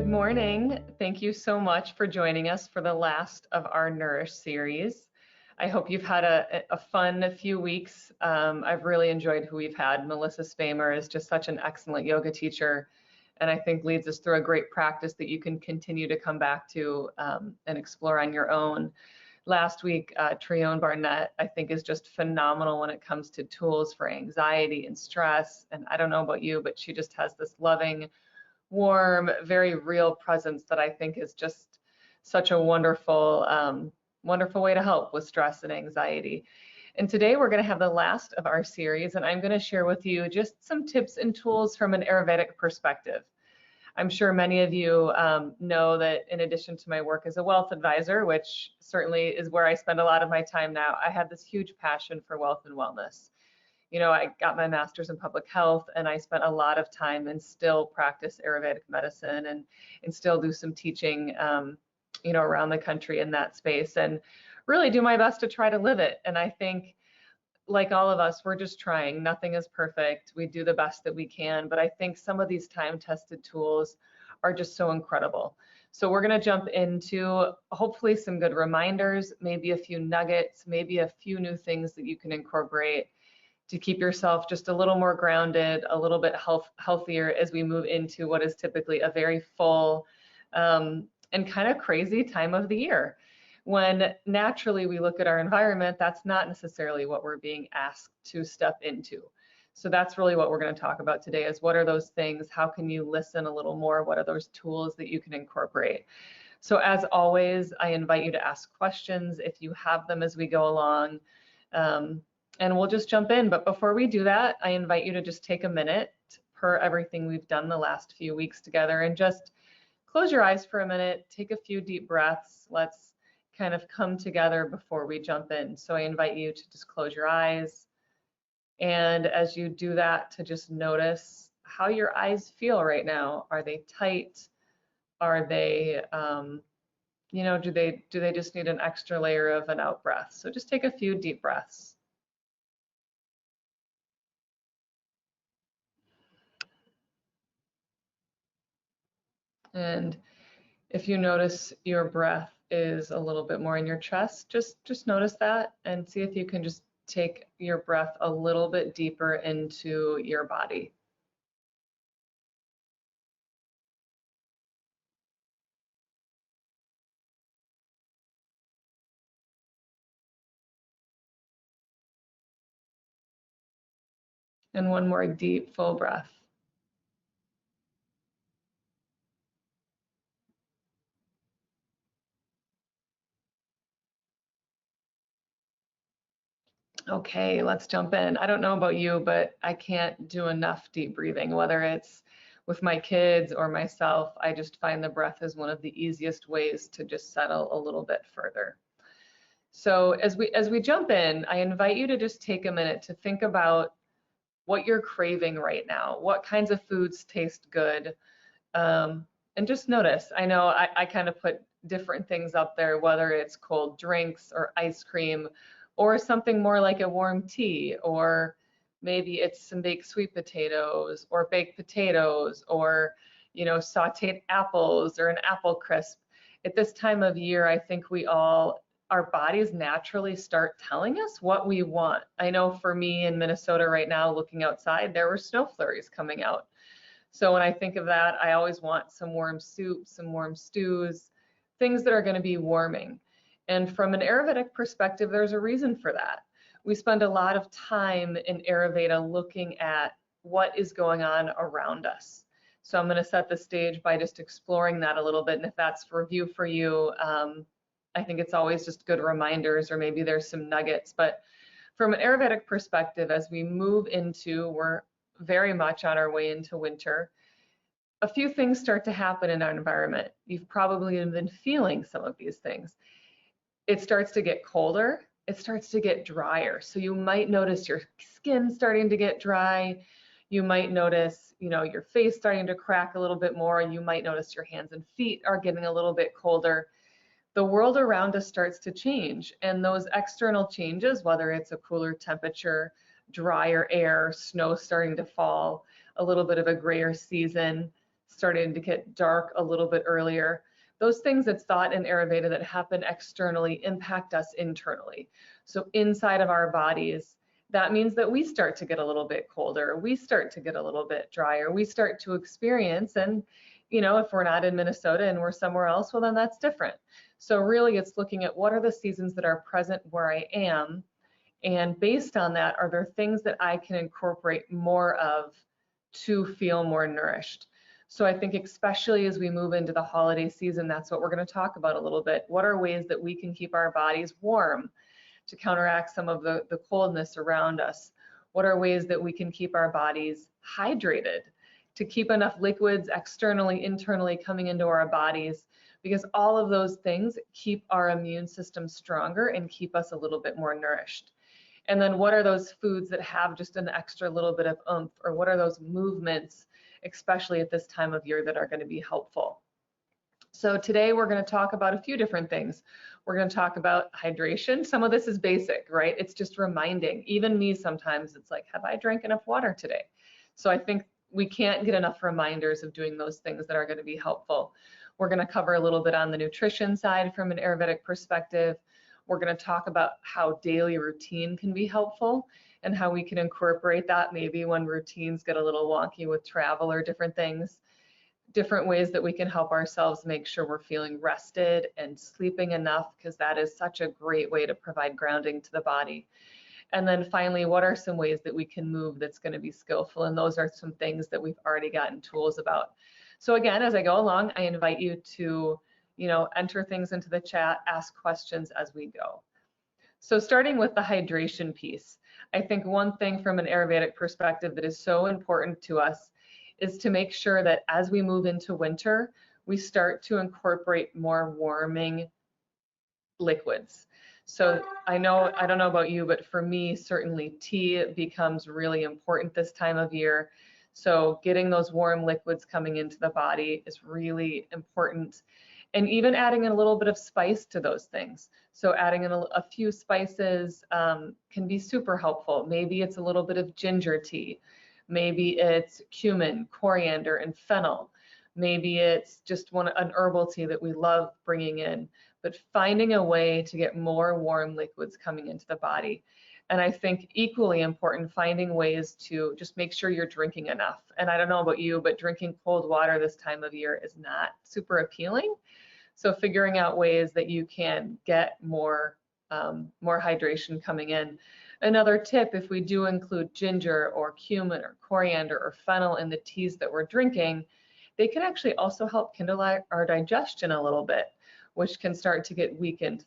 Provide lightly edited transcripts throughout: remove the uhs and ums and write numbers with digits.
Good morning. Thank you so much for joining us for the last of our Nourish series. I hope you've had a fun few weeks. I've really enjoyed who we've had. Melissa Spamer is just such an excellent yoga teacher, and I think leads us through a great practice that you can continue to come back to and explore on your own. Last week, Trionne Barnett, I think, is just phenomenal when it comes to tools for anxiety and stress. And I don't know about you, but she just has this loving, warm, very real presence that I think is just such a wonderful, wonderful way to help with stress and anxiety. And today we're going to have the last of our series, and I'm going to share with you just some tips and tools from an Ayurvedic perspective. I'm sure many of you know that in addition to my work as a wealth advisor, which certainly is where I spend a lot of my time now, I have this huge passion for wealth and wellness. You know, I got my master's in public health, and I spent a lot of time and still practice Ayurvedic medicine and still do some teaching, you know, around the country in that space, and really do my best to try to live it. And I think, like all of us, we're just trying. Nothing is perfect. We do the best that we can, but I think some of these time-tested tools are just so incredible. So we're going to jump into hopefully some good reminders, maybe a few nuggets, maybe a few new things that you can incorporate to keep yourself just a little more grounded, a little bit healthier as we move into what is typically a very full and kind of crazy time of the year, when naturally we look at our environment, that's not necessarily what we're being asked to step into. So that's really what we're going to talk about today, is what are those things? How can you listen a little more? What are those tools that you can incorporate? So as always, I invite you to ask questions if you have them as we go along. And we'll just jump in. But before we do that, I invite you to just take a minute per everything we've done the last few weeks together and just close your eyes for a minute, take a few deep breaths. Let's kind of come together before we jump in. So I invite you to just close your eyes. And as you do that, to just notice how your eyes feel right now. Are they tight? Are they, you know, do they just need an extra layer of an out breath? So just take a few deep breaths. And if you notice your breath is a little bit more in your chest, just notice that and see if you can just take your breath a little bit deeper into your body. And one more deep, full breath. Okay, let's jump in. I don't know about you, but I can't do enough deep breathing, whether it's with my kids or myself. I just find the breath is one of the easiest ways to just settle a little bit further. So as we jump in, I invite you to just take a minute to think about what you're craving right now. What kinds of foods taste good? And just notice. I know I kind of put different things up there, whether it's cold drinks or ice cream, or something more like a warm tea, or maybe it's some baked sweet potatoes or baked potatoes, or, you know, sauteed apples or an apple crisp. At this time of year, I think our bodies naturally start telling us what we want. I know for me in Minnesota right now, looking outside, there were snow flurries coming out. So when I think of that, I always want some warm soup, some warm stews, things that are going to be warming. And from an Ayurvedic perspective, there's a reason for that. We spend a lot of time in Ayurveda looking at what is going on around us. So I'm going to set the stage by just exploring that a little bit. And if that's review for you, I think it's always just good reminders, or maybe there's some nuggets. But from an Ayurvedic perspective, as we move into, we're very much on our way into winter, a few things start to happen in our environment. You've probably been feeling some of these things. It starts to get colder, it starts to get drier. So you might notice your skin starting to get dry. You might notice, you know, your face starting to crack a little bit more. You might notice your hands and feet are getting a little bit colder. The world around us starts to change, and those external changes, whether it's a cooler temperature, drier air, snow starting to fall, a little bit of a grayer season, starting to get dark a little bit earlier. Those things that's thought in Ayurveda that happen externally impact us internally. So inside of our bodies, that means that we start to get a little bit colder, we start to get a little bit drier, we start to experience, and if we're not in Minnesota and we're somewhere else, well, then that's different. So really it's looking at what are the seasons that are present where I am, and based on that, are there things that I can incorporate more of to feel more nourished? So I think especially as we move into the holiday season, that's what we're going to talk about a little bit. What are ways that we can keep our bodies warm to counteract some of the coldness around us? What are ways that we can keep our bodies hydrated to keep enough liquids externally, internally coming into our bodies? Because all of those things keep our immune system stronger and keep us a little bit more nourished. And then what are those foods that have just an extra little bit of oomph, or what are those movements, especially at this time of year, that are going to be helpful? So today we're going to talk about a few different things. We're going to talk about hydration. Some of this is basic, right? It's just reminding. Even me sometimes, it's like, have I drank enough water today? So I think we can't get enough reminders of doing those things that are going to be helpful. We're going to cover a little bit on the nutrition side from an Ayurvedic perspective. We're going to talk about how daily routine can be helpful and how we can incorporate that maybe when routines get a little wonky with travel or different things, different ways that we can help ourselves make sure we're feeling rested and sleeping enough, because that is such a great way to provide grounding to the body. And then finally, what are some ways that we can move that's going to be skillful? And those are some things that we've already gotten tools about. So again, as I go along, I invite you to enter things into the chat, ask questions as we go. So starting with the hydration piece, I think one thing from an Ayurvedic perspective that is so important to us is to make sure that as we move into winter, we start to incorporate more warming liquids. So I don't know about you, but for me, certainly tea becomes really important this time of year. So getting those warm liquids coming into the body is really important. And even adding in a little bit of spice to those things. So adding in a few spices can be super helpful. Maybe it's a little bit of ginger tea. Maybe it's cumin, coriander, and fennel. Maybe it's just an herbal tea that we love bringing in. But finding a way to get more warm liquids coming into the body. And I think equally important, finding ways to just make sure you're drinking enough. And I don't know about you, but drinking cold water this time of year is not super appealing. So figuring out ways that you can get more hydration coming in. Another tip, if we do include ginger or cumin or coriander or fennel in the teas that we're drinking, they can actually also help kindle our digestion a little bit, which can start to get weakened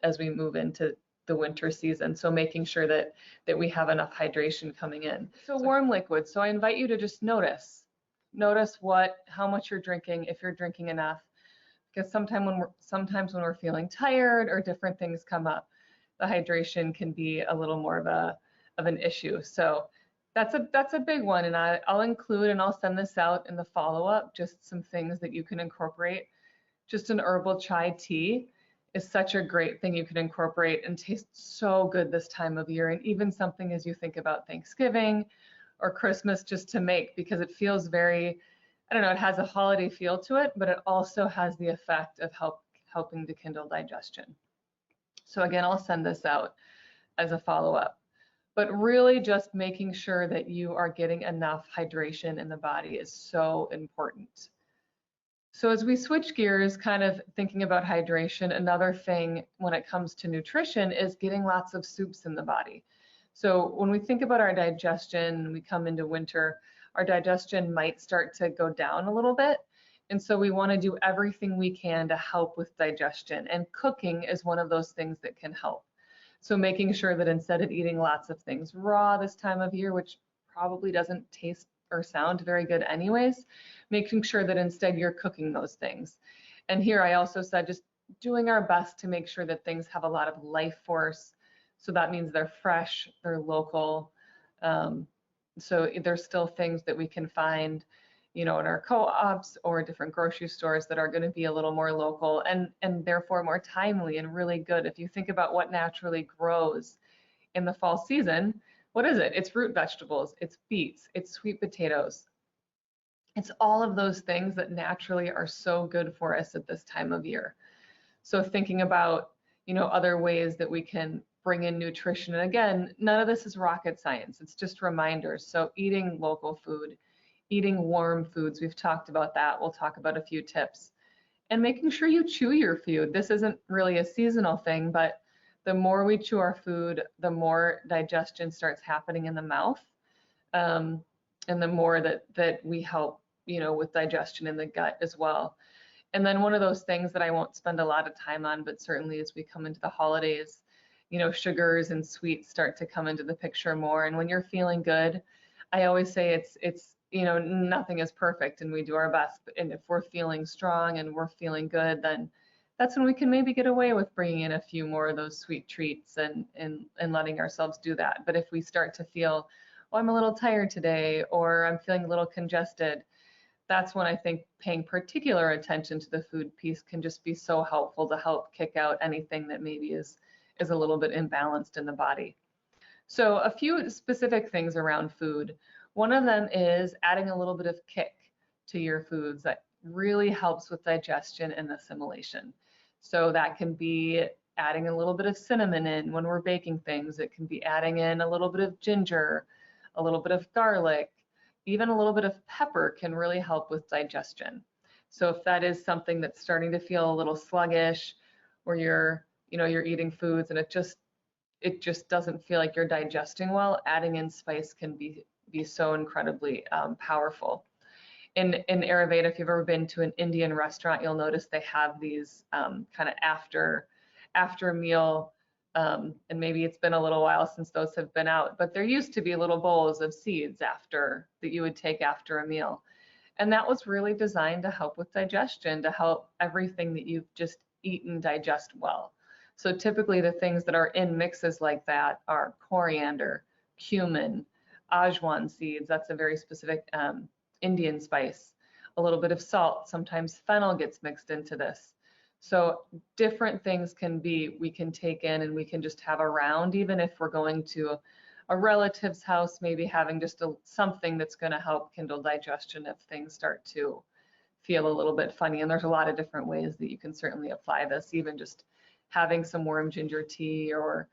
as we move into the winter season. So making sure that we have enough hydration coming in. So warm liquids. So I invite you to just notice how much you're drinking, if you're drinking enough. Because sometimes when we're feeling tired or different things come up, the hydration can be a little more of an issue. So that's a big one, and I'll include and I'll send this out in the follow-up, just some things that you can incorporate. Just an herbal chai tea is such a great thing you can incorporate and tastes so good this time of year, and even something as you think about Thanksgiving or Christmas just to make, because it feels very, I don't know, it has a holiday feel to it, but it also has the effect of helping to kindle digestion. So again, I'll send this out as a follow-up. But really just making sure that you are getting enough hydration in the body is so important. So as we switch gears, kind of thinking about hydration, another thing when it comes to nutrition is getting lots of soups in the body. So when we think about our digestion, we come into winter, our digestion might start to go down a little bit. And so we want to do everything we can to help with digestion. And cooking is one of those things that can help. So making sure that instead of eating lots of things raw this time of year, which probably doesn't taste or sound very good anyways, making sure that instead you're cooking those things. And here I also said just doing our best to make sure that things have a lot of life force. So that means they're fresh, they're local. So there's still things that we can find, in our co-ops or different grocery stores that are going to be a little more local and therefore more timely and really good. If you think about what naturally grows in the fall season, what is it? It's root vegetables, it's beets, it's sweet potatoes. It's all of those things that naturally are so good for us at this time of year. So thinking about, other ways that we can bring in nutrition. And again, none of this is rocket science. It's just reminders. So eating local food, eating warm foods. We've talked about that. We'll talk about a few tips. And making sure you chew your food. This isn't really a seasonal thing, but the more we chew our food, the more digestion starts happening in the mouth. And the more that we help, with digestion in the gut as well. And then one of those things that I won't spend a lot of time on, but certainly as we come into the holidays, sugars and sweets start to come into the picture more. And when you're feeling good, I always say it's nothing is perfect and we do our best. And if we're feeling strong and we're feeling good, then that's when we can maybe get away with bringing in a few more of those sweet treats and letting ourselves do that. But if we start to feel, oh, I'm a little tired today, or I'm feeling a little congested, that's when I think paying particular attention to the food piece can just be so helpful to help kick out anything that maybe is a little bit imbalanced in the body. So a few specific things around food. One of them is adding a little bit of kick to your foods that really helps with digestion and assimilation. So that can be adding a little bit of cinnamon in when we're baking things. It can be adding in a little bit of ginger, a little bit of garlic, even a little bit of pepper can really help with digestion. So if that is something that's starting to feel a little sluggish, or you're eating foods and it just doesn't feel like you're digesting well, adding in spice can be so incredibly powerful. In Ayurveda, if you've ever been to an Indian restaurant, you'll notice they have these kind of after meal, and maybe it's been a little while since those have been out, but there used to be little bowls of seeds that you would take after a meal. And that was really designed to help with digestion, to help everything that you've just eaten digest well. So typically the things that are in mixes like that are coriander, cumin, ajwain seeds. That's a very specific Indian spice. A little bit of salt. Sometimes fennel gets mixed into this. So different things we can take in and we can just have around, even if we're going to a relative's house, maybe having just something that's going to help kindle digestion if things start to feel a little bit funny. And there's a lot of different ways that you can certainly apply this, even just having some warm ginger tea or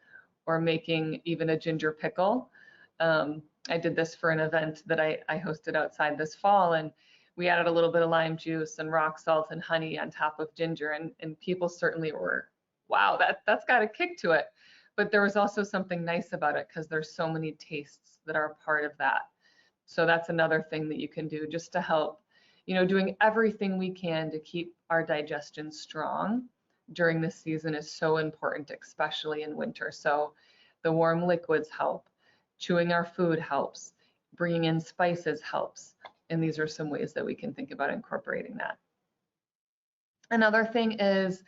making even a ginger pickle. I did this for an event that I hosted outside this fall, and we added a little bit of lime juice and rock salt and honey on top of ginger, and people certainly were, wow, that's got a kick to it. But there was also something nice about it because there's so many tastes that are part of that. So that's another thing that you can do just to help, doing everything we can to keep our digestion strong during this season is so important, especially in winter. So the warm liquids help, chewing our food helps, bringing in spices helps. And these are some ways that we can think about incorporating that. Another thing is,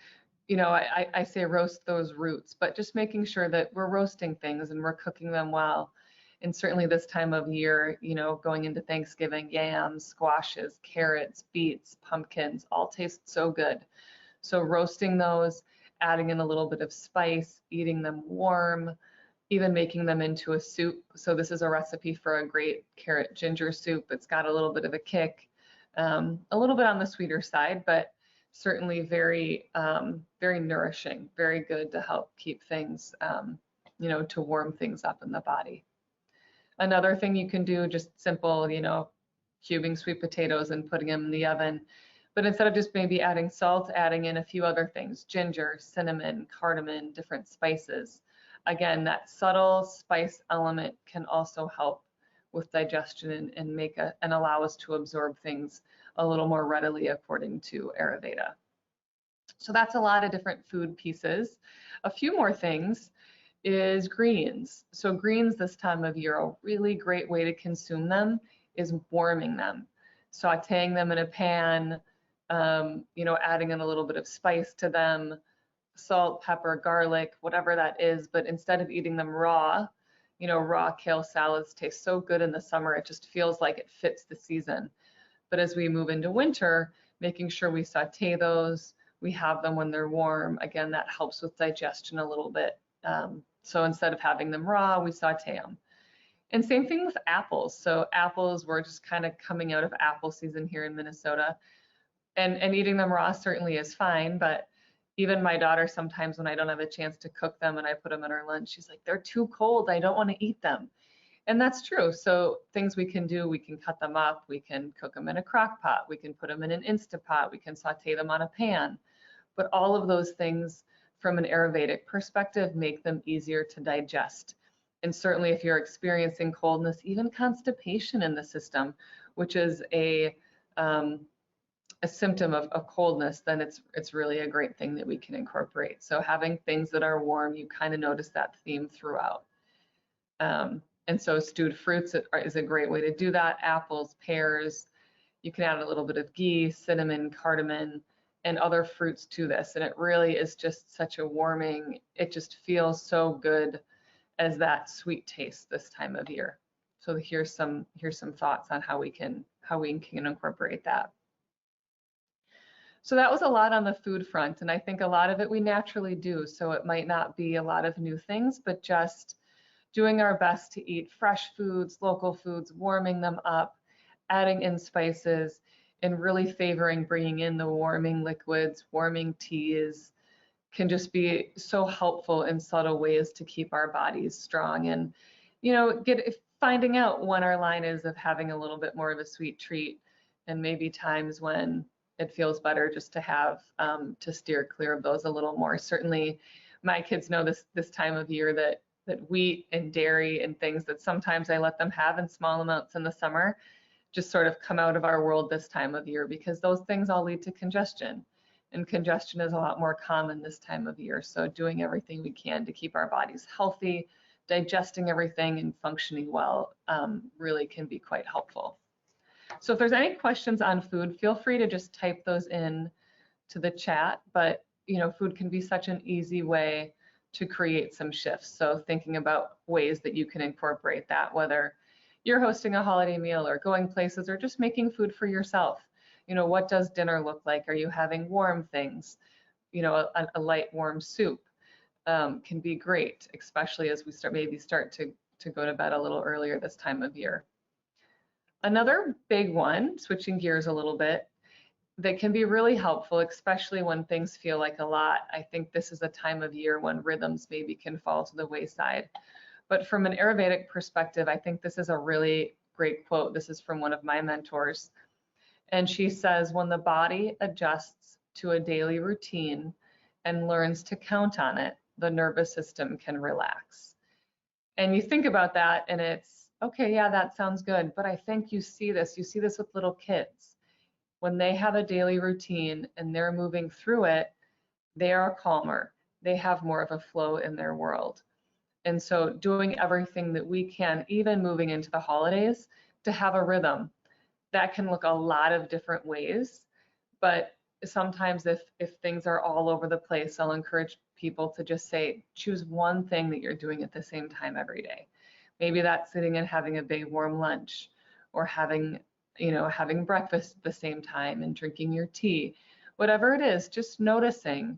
I say roast those roots, but just making sure that we're roasting things and we're cooking them well. And certainly this time of year, going into Thanksgiving, yams, squashes, carrots, beets, pumpkins, all taste so good. So roasting those, adding in a little bit of spice, eating them warm, even making them into a soup. So this is a recipe for a great carrot ginger soup. It's got a little bit of a kick, a little bit on the sweeter side, but certainly very, very nourishing, very good to help keep things, to warm things up in the body. Another thing you can do, just simple, cubing sweet potatoes and putting them in the oven. But instead of just maybe adding salt, adding in a few other things, ginger, cinnamon, cardamom, different spices. Again, that subtle spice element can also help with digestion and allow us to absorb things a little more readily according to Ayurveda. So that's a lot of different food pieces. A few more things is greens. So greens this time of year, a really great way to consume them is warming them. Sauteing them in a pan, adding in a little bit of spice to them, salt, pepper, garlic, whatever that is. But instead of eating them raw, raw kale salads taste so good in the summer. It just feels like it fits the season. But as we move into winter, making sure we saute those, we have them when they're warm. Again, that helps with digestion a little bit. So instead of having them raw, we saute them. And same thing with apples. So apples, we're just kind of coming out of apple season here in Minnesota, and eating them raw certainly is fine, but even my daughter, sometimes when I don't have a chance to cook them and I put them in her lunch, she's like, they're too cold, I don't want to eat them. And that's true. So things we can do, we can cut them up, we can cook them in a crock pot, we can put them in an Instapot, we can saute them on a pan. But all of those things from an Ayurvedic perspective make them easier to digest. And certainly if you're experiencing coldness, even constipation in the system, which is a symptom of coldness, then it's really a great thing that we can incorporate. So having things that are warm, you kind of notice that theme throughout. And so stewed fruits is a great way to do that. Apples, pears, you can add a little bit of ghee, cinnamon, cardamom, and other fruits to this. And it really is just such a warming, it just feels so good as that sweet taste this time of year. So here's some thoughts on how we can incorporate that. So that was a lot on the food front, and I think a lot of it we naturally do. So it might not be a lot of new things, but just doing our best to eat fresh foods, local foods, warming them up, adding in spices, and really favoring bringing in the warming liquids, warming teas, can just be so helpful in subtle ways to keep our bodies strong. And, you know, finding out when our line is of having a little bit more of a sweet treat, and maybe times when it feels better just to have to steer clear of those a little more. Certainly my kids know this time of year that wheat and dairy and things that sometimes I let them have in small amounts in the summer just sort of come out of our world this time of year, because those things all lead to congestion, and congestion is a lot more common this time of year. So doing everything we can to keep our bodies healthy, digesting everything and functioning well really can be quite helpful. So if there's any questions on food, feel free to just type those in to the chat. But you know, food can be such an easy way to create some shifts. So thinking about ways that you can incorporate that, whether you're hosting a holiday meal or going places or just making food for yourself. You know, what does dinner look like? Are you having warm things? You know, a light warm soup can be great, especially as we start to go to bed a little earlier this time of year. Another big one, switching gears a little bit, that can be really helpful, especially when things feel like a lot. I think this is a time of year when rhythms maybe can fall to the wayside. But from an Ayurvedic perspective, I think this is a really great quote. This is from one of my mentors. And she says, when the body adjusts to a daily routine and learns to count on it, the nervous system can relax. And you think about that and it's, okay, yeah, that sounds good. But I think you see this with little kids. When they have a daily routine and they're moving through it, they are calmer. They have more of a flow in their world. And so doing everything that we can, even moving into the holidays, to have a rhythm. That can look a lot of different ways, but sometimes if things are all over the place, I'll encourage people to just say, choose one thing that you're doing at the same time every day. Maybe that's sitting and having a big warm lunch, or having breakfast at the same time and drinking your tea. Whatever it is, just noticing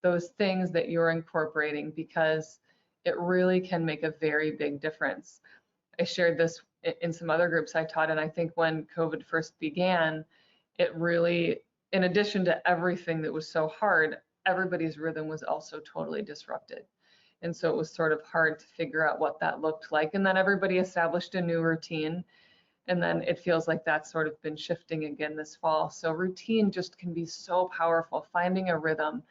those things that you're incorporating, because it really can make a very big difference. I shared this in some other groups I taught, and I think when COVID first began, it really, in addition to everything that was so hard, everybody's rhythm was also totally disrupted. And so it was sort of hard to figure out what that looked like. And then everybody established a new routine. And then it feels like that's sort of been shifting again this fall. So routine just can be so powerful, finding a rhythm,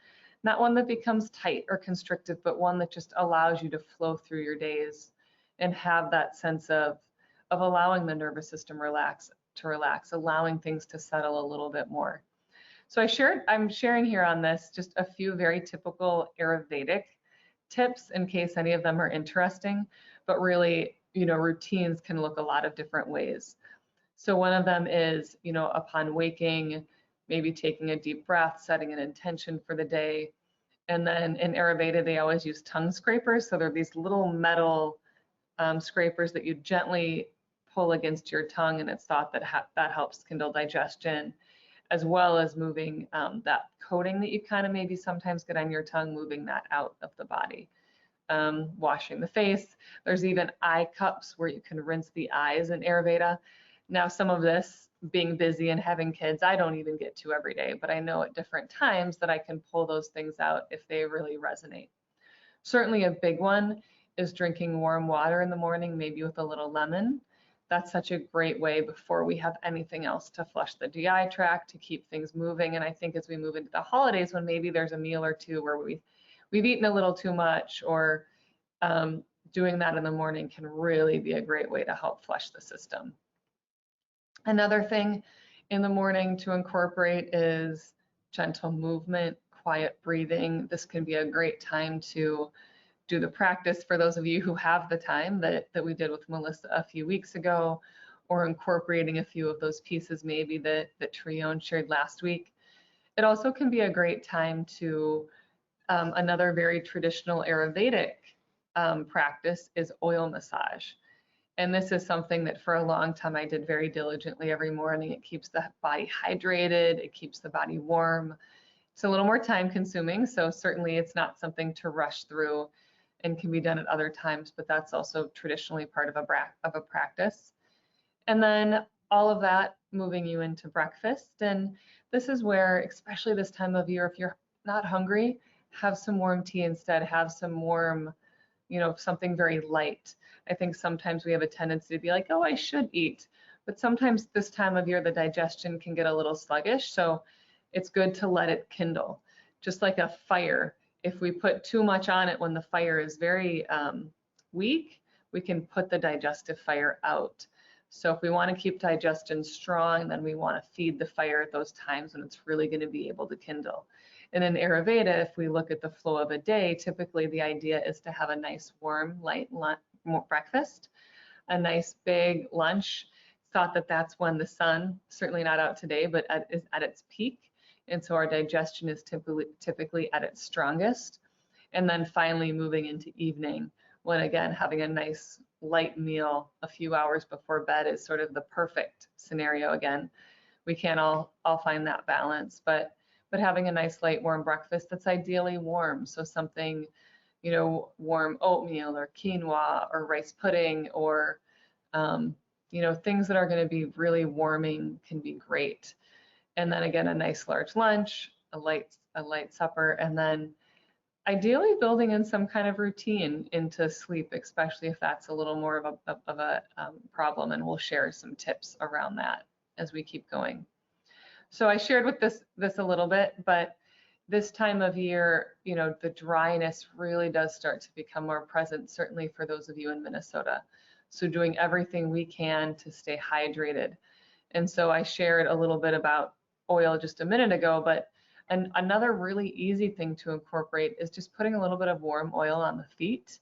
not one that becomes tight or constrictive, but one that just allows you to flow through your days and have that sense of allowing the nervous system to relax, allowing things to settle a little bit more. So I'm sharing here on this just a few very typical Ayurvedic tips in case any of them are interesting, but really, you know, routines can look a lot of different ways. So one of them is, you know, upon waking, maybe taking a deep breath, setting an intention for the day. And then in Ayurveda, they always use tongue scrapers. So they're these little metal scrapers that you gently pull against your tongue, and it's thought that that helps kindle digestion, as well as moving that coating that you kind of maybe sometimes get on your tongue, moving that out of the body. washing the face. There's even eye cups where you can rinse the eyes in Ayurveda. Now, some of this, being busy and having kids, I don't even get to every day, but I know at different times that I can pull those things out if they really resonate. Certainly a big one is drinking warm water in the morning, maybe with a little lemon. That's such a great way before we have anything else to flush the GI tract, to keep things moving. And I think as we move into the holidays, when maybe there's a meal or two where we've eaten a little too much, or doing that in the morning can really be a great way to help flush the system. Another thing in the morning to incorporate is gentle movement, quiet breathing. This can be a great time to do the practice for those of you who have the time that we did with Melissa a few weeks ago, or incorporating a few of those pieces maybe that Trione shared last week. It also can be a great time to, another very traditional Ayurvedic practice is oil massage. And this is something that for a long time I did very diligently every morning. It keeps the body hydrated, it keeps the body warm. It's a little more time consuming, so certainly it's not something to rush through and can be done at other times, but that's also traditionally part of a practice. And then all of that moving you into breakfast. And this is where, especially this time of year, if you're not hungry, have some warm tea instead, have some warm, something very light. I think sometimes we have a tendency to be like, oh, I should eat. But sometimes this time of year, the digestion can get a little sluggish. So it's good to let it kindle. Just like a fire, if we put too much on it when the fire is very weak, we can put the digestive fire out. So if we want to keep digestion strong, then we want to feed the fire at those times when it's really going to be able to kindle. And in Ayurveda, if we look at the flow of a day, typically the idea is to have a nice warm, light breakfast, a nice big lunch. It's thought that that's when the sun, certainly not out today, but is at its peak. And so our digestion is typically at its strongest. And then finally moving into evening, when again, having a nice light meal a few hours before bed is sort of the perfect scenario. Again, we can't all find that balance, but having a nice light warm breakfast that's ideally warm. So something, warm oatmeal or quinoa or rice pudding, or, things that are going to be really warming can be great. And then again, a nice large lunch, a light supper, and then ideally building in some kind of routine into sleep, especially if that's a little more of a problem. And we'll share some tips around that as we keep going. So I shared with this a little bit, but this time of year, the dryness really does start to become more present, certainly for those of you in Minnesota. So doing everything we can to stay hydrated. And so I shared a little bit about oil just a minute ago, but another really easy thing to incorporate is just putting a little bit of warm oil on the feet.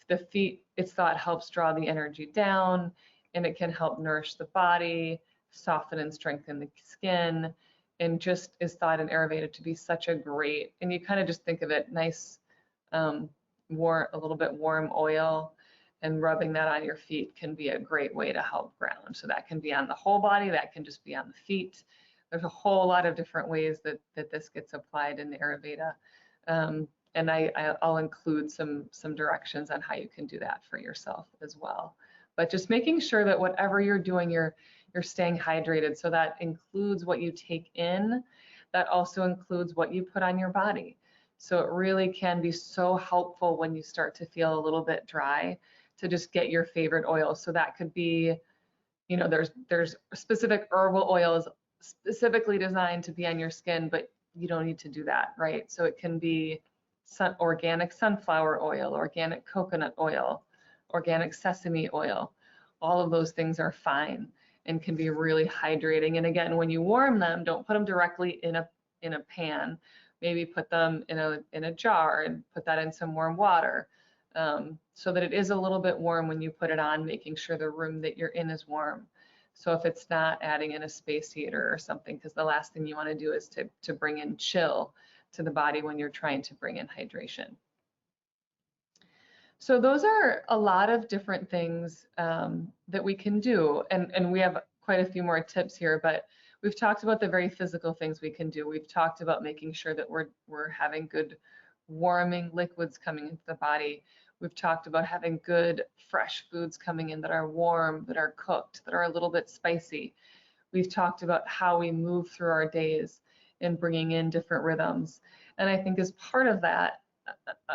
The feet, it's thought, helps draw the energy down, and it can help nourish the body, soften and strengthen the skin, and just is thought in Ayurveda to be such a great, and you kind of just think of it, nice, a little bit warm oil, and rubbing that on your feet can be a great way to help ground. So that can be on the whole body, that can just be on the feet. There's a whole lot of different ways that this gets applied in the Ayurveda. And I'll include some directions on how you can do that for yourself as well. But just making sure that whatever you're doing, you're staying hydrated. So that includes what you take in. That also includes what you put on your body. So it really can be so helpful when you start to feel a little bit dry to just get your favorite oil. So that could be, there's specific herbal oils specifically designed to be on your skin, but you don't need to do that, right? So it can be organic sunflower oil, organic coconut oil, organic sesame oil. All of those things are fine and can be really hydrating. And again, when you warm them, don't put them directly in a pan. Maybe put them in a jar and put that in some warm water, so that it is a little bit warm when you put it on, making sure the room that you're in is warm. So if it's not, adding in a space heater or something, because the last thing you want to do is to bring in chill to the body when you're trying to bring in hydration. So those are a lot of different things that we can do, and we have quite a few more tips here, but we've talked about the very physical things we can do. We've talked about making sure that we're having good warming liquids coming into the body. We've talked about having good fresh foods coming in that are warm, that are cooked, that are a little bit spicy. We've talked about how we move through our days and bringing in different rhythms. And I think as part of that,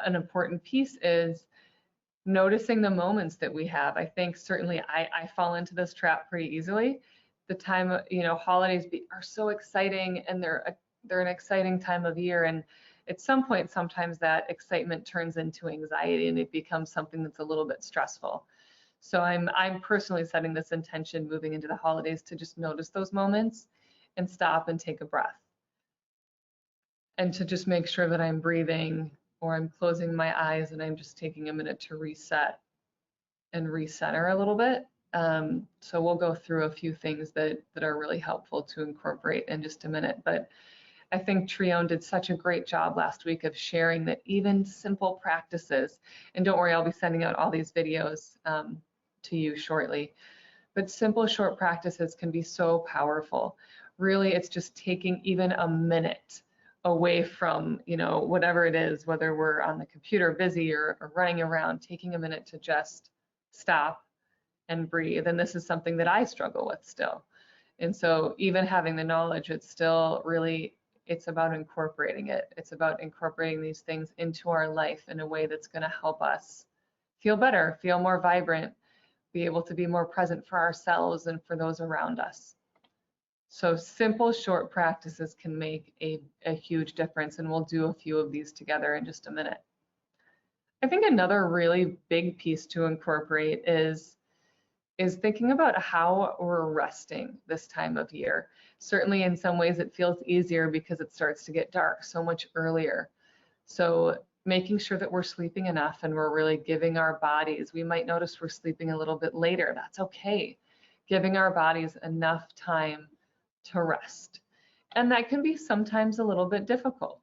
an important piece is noticing the moments that we have. I think certainly I fall into this trap pretty easily. The time, holidays are so exciting, and they're an exciting time of year. And at some point, sometimes that excitement turns into anxiety and it becomes something that's a little bit stressful. So I'm personally setting this intention moving into the holidays to just notice those moments and stop and take a breath. And to just make sure that I'm breathing, or I'm closing my eyes and I'm just taking a minute to reset and recenter a little bit. So we'll go through a few things that are really helpful to incorporate in just a minute. But I think Trione did such a great job last week of sharing that even simple practices, and don't worry, I'll be sending out all these videos to you shortly, but simple short practices can be so powerful. Really, it's just taking even a minute away from, whatever it is, whether we're on the computer busy or running around, taking a minute to just stop and breathe. And this is something that I struggle with still. And so even having the knowledge, it's still really, it's about incorporating it. It's about incorporating these things into our life in a way that's going to help us feel better, feel more vibrant, be able to be more present for ourselves and for those around us. So simple, short practices can make a huge difference, and we'll do a few of these together in just a minute. I think another really big piece to incorporate is thinking about how we're resting this time of year. Certainly in some ways it feels easier because it starts to get dark so much earlier. So making sure that we're sleeping enough and we're really giving our bodies, we might notice we're sleeping a little bit later, that's okay. Giving our bodies enough time to rest. And that can be sometimes a little bit difficult.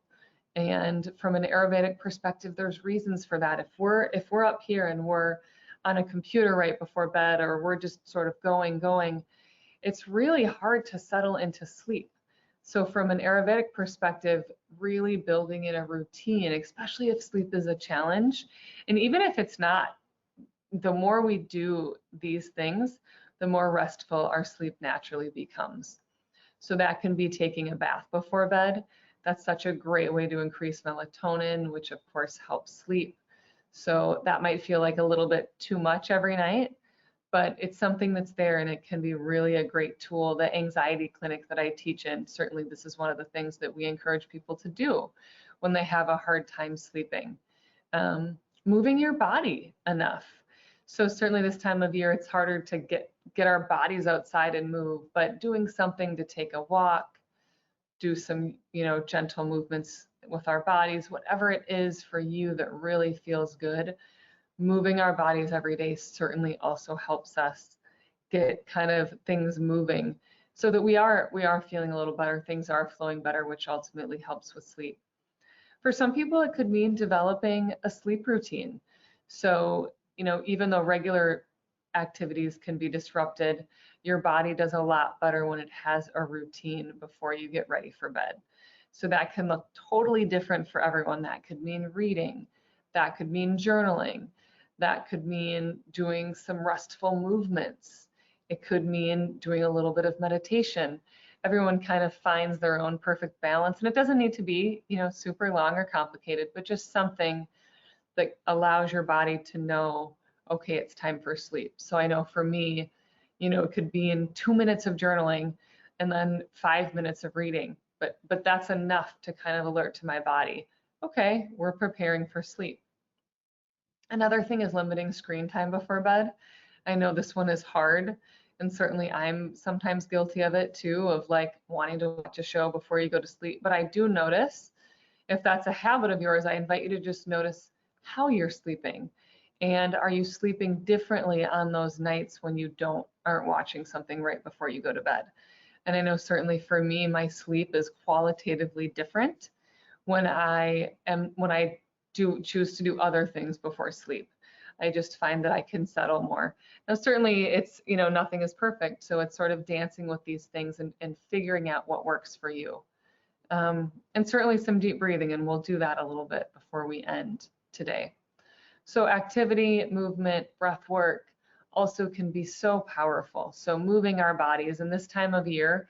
And from an Ayurvedic perspective, there's reasons for that. If we're up here and we're on a computer right before bed, or we're just sort of going, it's really hard to settle into sleep. So from an Ayurvedic perspective, really building in a routine, especially if sleep is a challenge, and even if it's not, the more we do these things, the more restful our sleep naturally becomes. So that can be taking a bath before bed. That's such a great way to increase melatonin, which of course helps sleep. So that might feel like a little bit too much every night, but it's something that's there, and it can be really a great tool. The anxiety clinic that I teach in, certainly this is one of the things that we encourage people to do when they have a hard time sleeping. Moving your body enough. So certainly this time of year, it's harder to get our bodies outside and move, but doing something to take a walk, do some, gentle movements with our bodies, whatever it is for you that really feels good. Moving our bodies every day certainly also helps us get kind of things moving so that we are feeling a little better, things are flowing better, which ultimately helps with sleep. For some people, it could mean developing a sleep routine. So, even though regular activities can be disrupted, your body does a lot better when it has a routine before you get ready for bed. So that can look totally different for everyone. That could mean reading, that could mean journaling, that could mean doing some restful movements. It could mean doing a little bit of meditation. Everyone kind of finds their own perfect balance, and it doesn't need to be, super long or complicated, but just something that allows your body to know, okay, it's time for sleep. So I know for me, it could be in 2 minutes of journaling and then 5 minutes of reading, but that's enough to kind of alert to my body, okay, we're preparing for sleep. Another thing is limiting screen time before bed. I know this one is hard, and certainly I'm sometimes guilty of it too, of like wanting to watch a show before you go to sleep. But I do notice, if that's a habit of yours, I invite you to just notice how you're sleeping. And are you sleeping differently on those nights when you aren't watching something right before you go to bed? And I know certainly for me, my sleep is qualitatively different when I do choose to do other things before sleep. I just find that I can settle more. Now, certainly it's, nothing is perfect. So it's sort of dancing with these things and figuring out what works for you. And certainly some deep breathing, and we'll do that a little bit before we end today. So activity, movement, breath work also can be so powerful. So moving our bodies, and this time of year,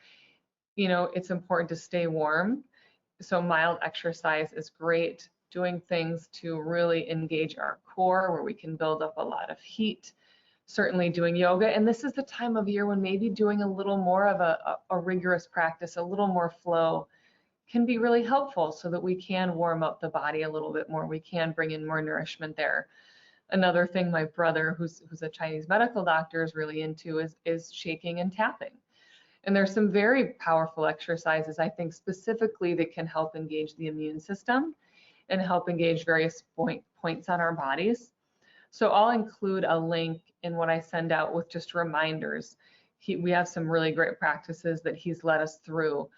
it's important to stay warm. So mild exercise is great. Doing things to really engage our core where we can build up a lot of heat. Certainly doing yoga. And this is the time of year when maybe doing a little more of a rigorous practice, a little more flow can be really helpful so that we can warm up the body a little bit more. We can bring in more nourishment there. Another thing my brother, who's a Chinese medical doctor, is really into is shaking and tapping. And there's some very powerful exercises, I think, specifically that can help engage the immune system and help engage various points on our bodies. So I'll include a link in what I send out with just reminders. We have some really great practices that he's led us through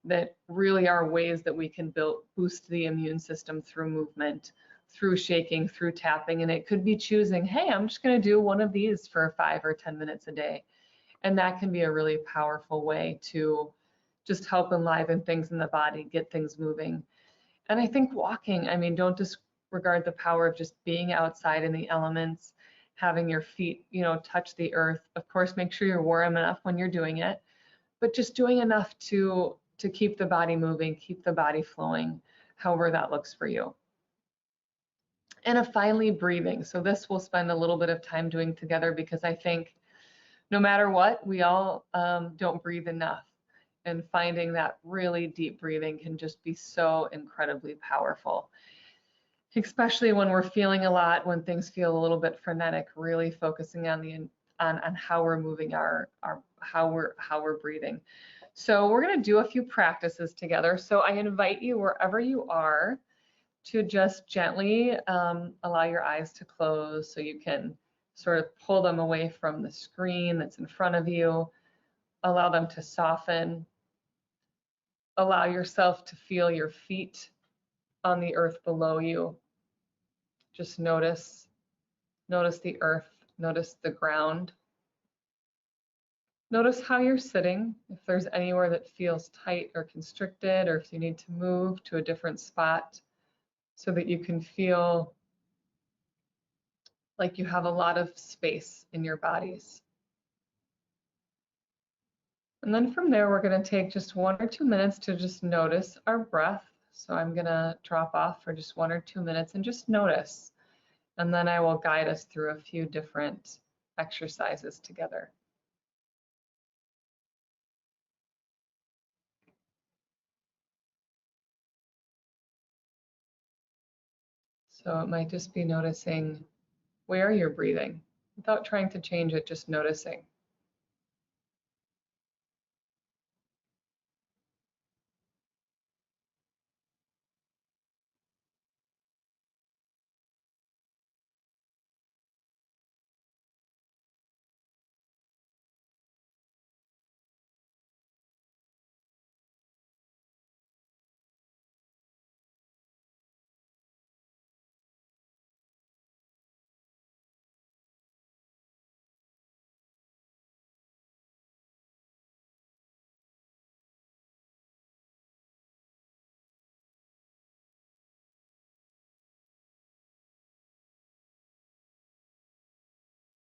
that really are ways that we can boost the immune system through movement, through shaking, through tapping. And it could be choosing, hey, I'm just going to do one of these for 5 or 10 minutes a day. And that can be a really powerful way to just help enliven things in the body, get things moving. And I think walking, don't disregard the power of just being outside in the elements, having your feet, touch the earth. Of course, make sure you're warm enough when you're doing it, but just doing enough to keep the body moving, keep the body flowing, however that looks for you. And finally, breathing. So this we'll spend a little bit of time doing together because I think no matter what, we all don't breathe enough. And finding that really deep breathing can just be so incredibly powerful, especially when we're feeling a lot, when things feel a little bit frenetic, really focusing on how we're moving how we're breathing. So we're going to do a few practices together. So I invite you wherever you are to just gently allow your eyes to close so you can sort of pull them away from the screen that's in front of you. Allow them to soften. Allow yourself to feel your feet on the earth below you. Just notice the earth, notice the ground. Notice how you're sitting, if there's anywhere that feels tight or constricted, or if you need to move to a different spot so that you can feel like you have a lot of space in your bodies. And then from there, we're going to take just 1 or 2 minutes to just notice our breath. So I'm going to drop off for just 1 or 2 minutes and just notice. And then I will guide us through a few different exercises together. So it might just be noticing where you're breathing without trying to change it, just noticing.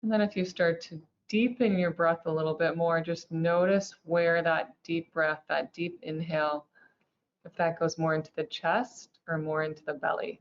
And then if you start to deepen your breath a little bit more, just notice where that deep breath, that deep inhale, if that goes more into the chest or more into the belly.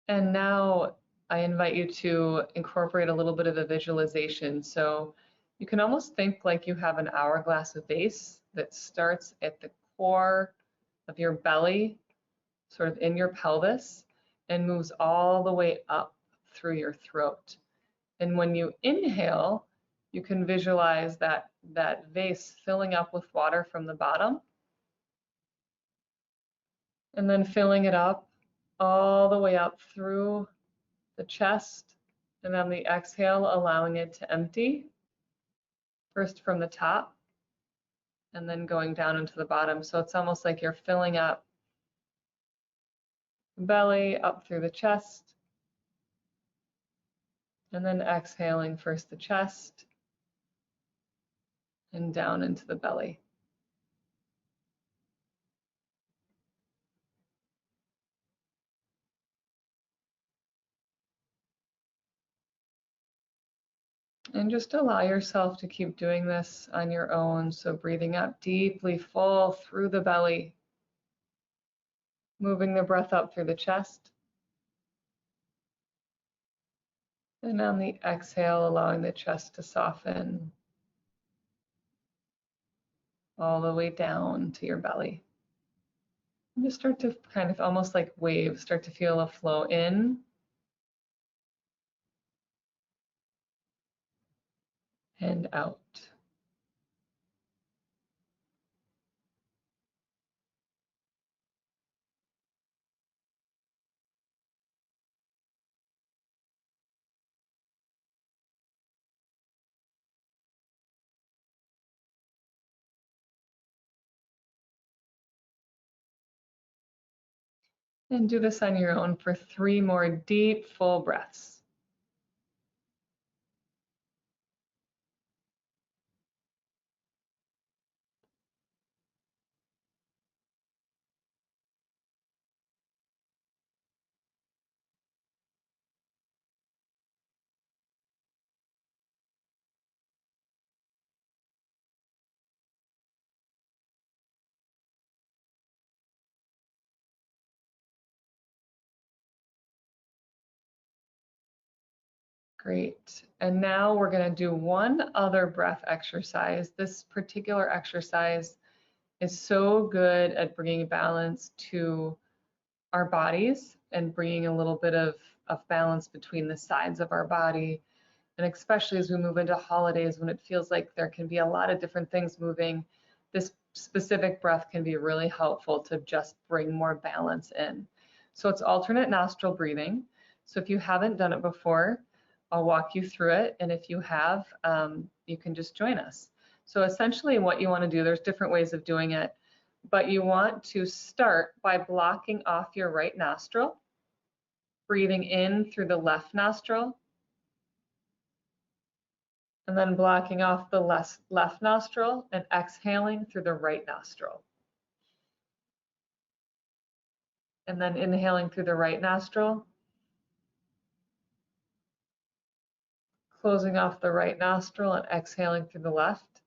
And now I invite you to incorporate a little bit of a visualization. So you can almost think like you have an hourglass of base that starts at the core of your belly, sort of in your pelvis, and moves all the way up through your throat. And when you inhale, you can visualize that vase filling up with water from the bottom, and then filling it up all the way up through the chest, and on the exhale, allowing it to empty, first from the top, and then going down into the bottom. So it's almost like you're filling up the belly, up through the chest, and then exhaling first the chest, and down into the belly. And just allow yourself to keep doing this on your own. So breathing up deeply, full through the belly, moving the breath up through the chest. And on the exhale, allowing the chest to soften all the way down to your belly. And just start to kind of almost like waves, start to feel a flow in and out. And do this on your own for 3 more deep, full breaths. Great. And now we're going to do one other breath exercise. This particular exercise is so good at bringing balance to our bodies and bringing a little bit of balance between the sides of our body. And especially as we move into holidays when it feels like there can be a lot of different things moving, this specific breath can be really helpful to just bring more balance in. So it's alternate nostril breathing. So if you haven't done it before, I'll walk you through it. And if you have, you can just join us. So essentially what you want to do, there's different ways of doing it, but you want to start by blocking off your right nostril, breathing in through the left nostril, and then blocking off the left nostril and exhaling through the right nostril. And then inhaling through the right nostril, closing off the right nostril and exhaling through the left.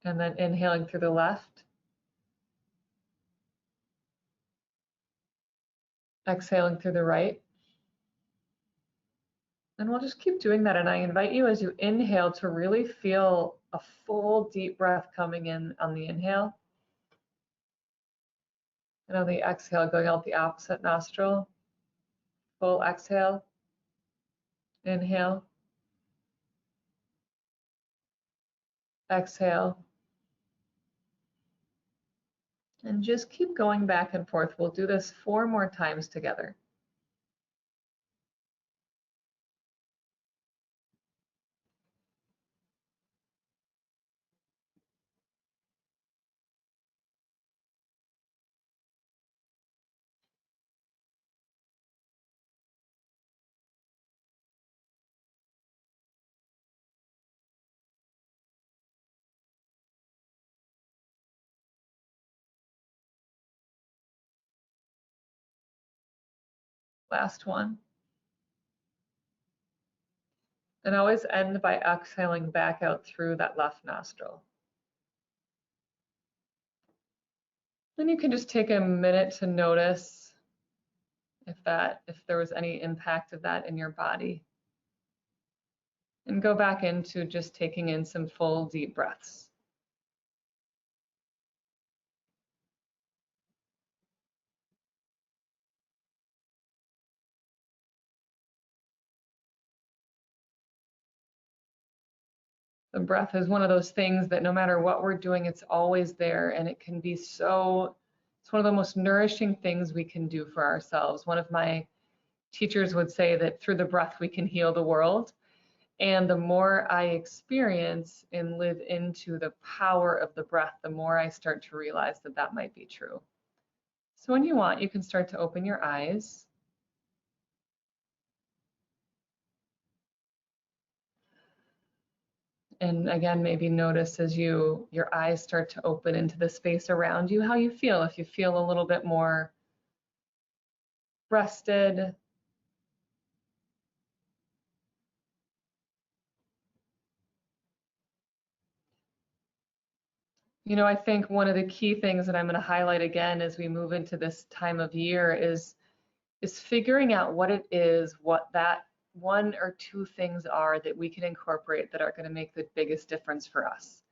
And then inhaling through the left, exhaling through the right. And we'll just keep doing that. And I invite you as you inhale to really feel a full deep breath coming in on the inhale. And on the exhale, going out the opposite nostril. Full exhale, inhale, exhale. And just keep going back and forth. We'll do this 4 more times together. Last one. And always end by exhaling back out through that left nostril. Then you can just take a minute to notice if there was any impact of that in your body. And go back into just taking in some full deep breaths. The breath is one of those things that no matter what we're doing, it's always there, and it can be so, it's one of the most nourishing things we can do for ourselves. One of my teachers would say that through the breath we can heal the world. And the more I experience and live into the power of the breath, the more I start to realize that that might be true. So when you want, you can start to open your eyes. And again, maybe notice as your eyes start to open into the space around you, how you feel. If you feel a little bit more rested, you know, I think one of the key things that I'm going to highlight again as we move into this time of year is figuring out what it is, what that one or two things are that we can incorporate that are going to make the biggest difference for us.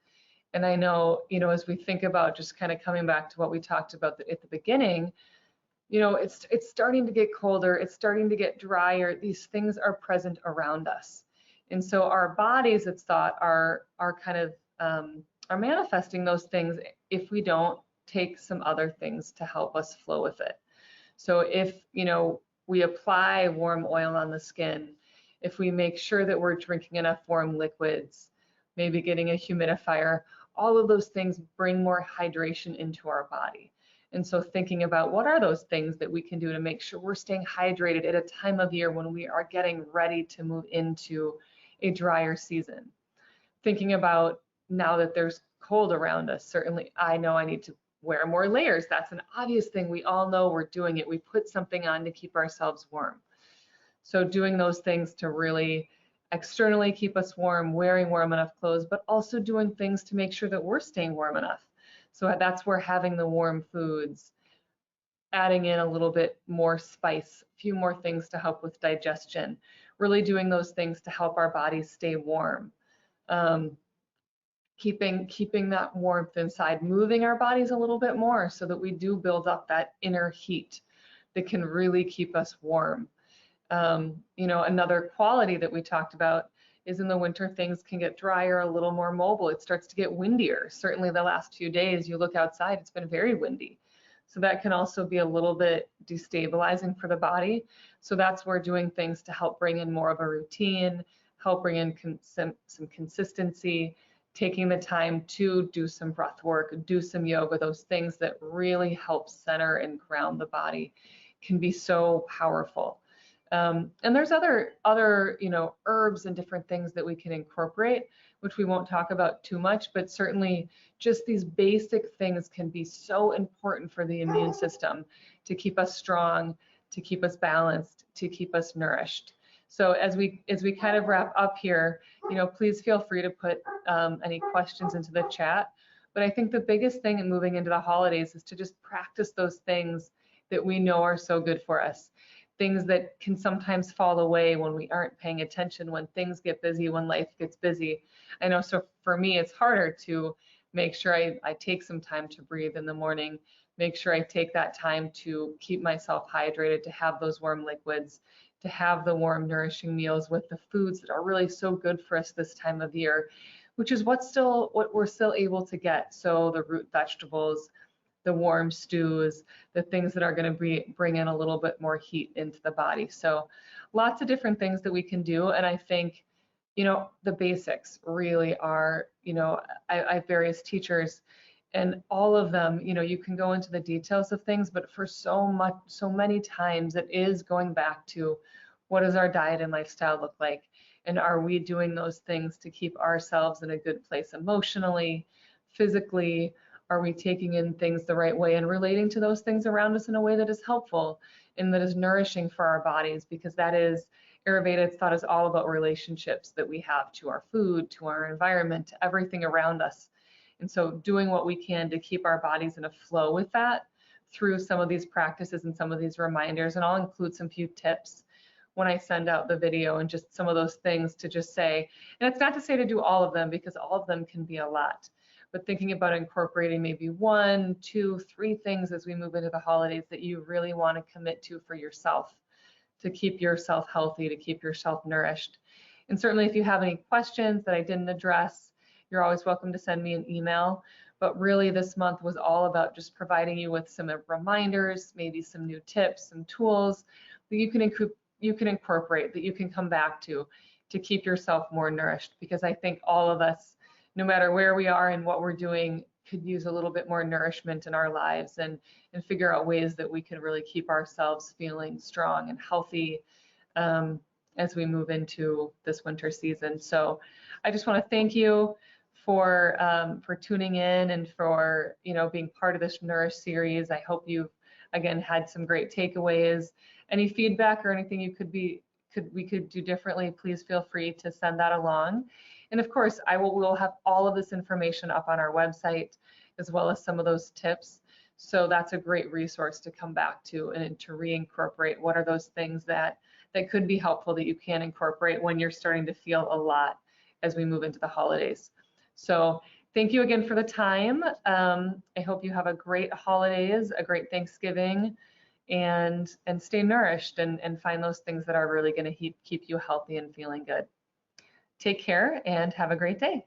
And I know, you know, as we think about just kind of coming back to what we talked about at the beginning, you know, it's starting to get colder, it's starting to get drier. These things are present around us. And so our bodies, it's thought, are kind of are manifesting those things if we don't take some other things to help us flow with it. So if, you know, we apply warm oil on the skin, if we make sure that we're drinking enough warm liquids, maybe getting a humidifier, all of those things bring more hydration into our body. And so thinking about what are those things that we can do to make sure we're staying hydrated at a time of year when we are getting ready to move into a drier season. Thinking about now that there's cold around us, certainly I know I need to wear more layers. That's an obvious thing. We all know we're doing it. We put something on to keep ourselves warm. So doing those things to really externally keep us warm, wearing warm enough clothes, but also doing things to make sure that we're staying warm enough. So that's where having the warm foods, adding in a little bit more spice, a few more things to help with digestion, really doing those things to help our bodies stay warm. Keeping that warmth inside, moving our bodies a little bit more so that we do build up that inner heat that can really keep us warm. You know, another quality that we talked about is in the winter, things can get drier, a little more mobile. It starts to get windier. Certainly the last few days you look outside, it's been very windy. So that can also be a little bit destabilizing for the body. So that's where doing things to help bring in more of a routine, help bring in some consistency, taking the time to do some breath work, do some yoga, those things that really help center and ground the body can be so powerful. And there's other you know, herbs and different things that we can incorporate, which we won't talk about too much, but certainly just these basic things can be so important for the immune system to keep us strong, to keep us balanced, to keep us nourished. So as we kind of wrap up here, you know, please feel free to put any questions into the chat. But I think the biggest thing in moving into the holidays is to just practice those things that we know are so good for us. Things that can sometimes fall away when we aren't paying attention, when things get busy, when life gets busy. I know, so for me, it's harder to make sure I take some time to breathe in the morning, make sure I take that time to keep myself hydrated, to have those warm liquids, to have the warm, nourishing meals with the foods that are really so good for us this time of year, which is what we're still able to get. So the root vegetables, the warm stews, the things that are going to bring in a little bit more heat into the body. So lots of different things that we can do. And I think, you know, the basics really are, you know, I have various teachers and all of them, you know, you can go into the details of things, but for so many times it is going back to what does our diet and lifestyle look like? And are we doing those things to keep ourselves in a good place emotionally, physically? Are we taking in things the right way and relating to those things around us in a way that is helpful and that is nourishing for our bodies? Because that is, Ayurveda thought is all about relationships that we have to our food, to our environment, to everything around us. And so doing what we can to keep our bodies in a flow with that through some of these practices and some of these reminders, and I'll include some few tips when I send out the video and just some of those things to just say, and it's not to say to do all of them because all of them can be a lot, but thinking about incorporating maybe 1, 2, 3 things as we move into the holidays that you really want to commit to for yourself, to keep yourself healthy, to keep yourself nourished. And certainly if you have any questions that I didn't address, you're always welcome to send me an email. But really this month was all about just providing you with some reminders, maybe some new tips, some tools that you can incorporate, that you can come back to keep yourself more nourished. Because I think all of us, no matter where we are and what we're doing, could use a little bit more nourishment in our lives, and figure out ways that we can really keep ourselves feeling strong and healthy as we move into this winter season. So I just want to thank you for tuning in and for being part of this Nourish series. I hope you've again had some great takeaways. Any feedback or anything we could do differently, please feel free to send that along. And of course, we'll have all of this information up on our website, as well as some of those tips. So that's a great resource to come back to and to reincorporate. What are those things that could be helpful that you can incorporate when you're starting to feel a lot as we move into the holidays. So thank you again for the time. I hope you have a great holidays, a great Thanksgiving, and stay nourished and find those things that are really going to keep you healthy and feeling good. Take care and have a great day.